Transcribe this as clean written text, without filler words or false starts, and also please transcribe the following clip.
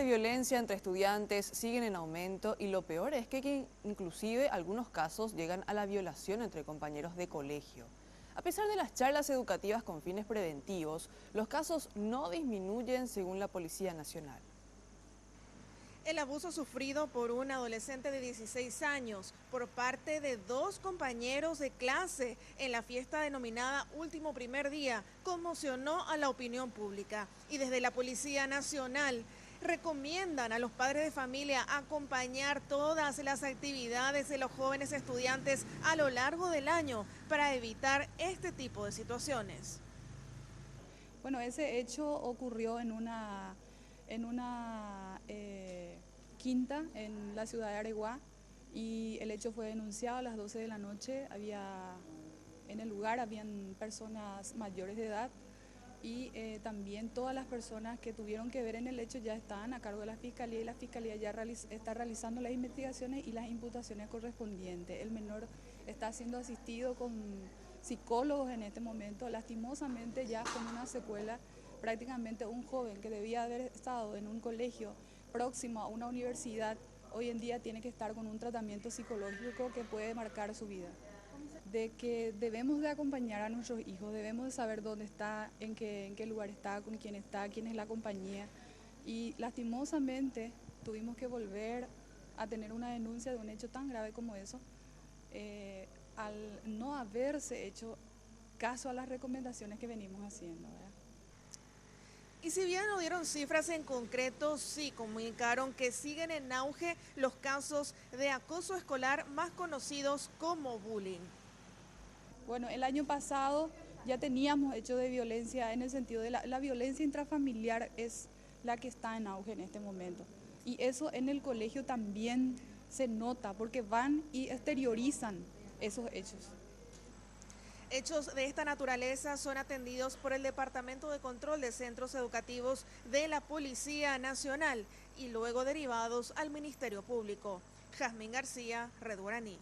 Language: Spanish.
violencia entre estudiantes siguen en aumento y lo peor es que inclusive algunos casos llegan a la violación entre compañeros de colegio. A pesar de las charlas educativas con fines preventivos, los casos no disminuyen según la Policía Nacional. El abuso sufrido por un adolescente de 16 años por parte de dos compañeros de clase en la fiesta denominada Último Primer Día conmocionó a la opinión pública y desde la Policía Nacional recomiendan a los padres de familia acompañar todas las actividades de los jóvenes estudiantes a lo largo del año para evitar este tipo de situaciones. Bueno, ese hecho ocurrió en una quinta en la ciudad de Areguá y el hecho fue denunciado a las 12 de la noche. En el lugar habían personas mayores de edad y también todas las personas que tuvieron que ver en el hecho ya estaban a cargo de la Fiscalía y la Fiscalía ya está realizando las investigaciones y las imputaciones correspondientes. El menor está siendo asistido con psicólogos en este momento, lastimosamente ya con una secuela. Prácticamente un joven que debía haber estado en un colegio próximo a una universidad, hoy en día tiene que estar con un tratamiento psicológico que puede marcar su vida. De que debemos de acompañar a nuestros hijos, debemos de saber dónde está, en qué lugar está, quién es la compañía. Y lastimosamente tuvimos que volver a tener una denuncia de un hecho tan grave como eso, al no haberse hecho caso a las recomendaciones que venimos haciendo, ¿verdad? Y si bien no dieron cifras en concreto, sí comunicaron que siguen en auge los casos de acoso escolar más conocidos como bullying. Bueno, el año pasado ya teníamos hechos de violencia en el sentido de la violencia intrafamiliar es la que está en auge en este momento. Y eso en el colegio también se nota porque van y exteriorizan esos hechos. Hechos de esta naturaleza son atendidos por el Departamento de Control de Centros Educativos de la Policía Nacional y luego derivados al Ministerio Público. Jazmín García, Red Guaraní.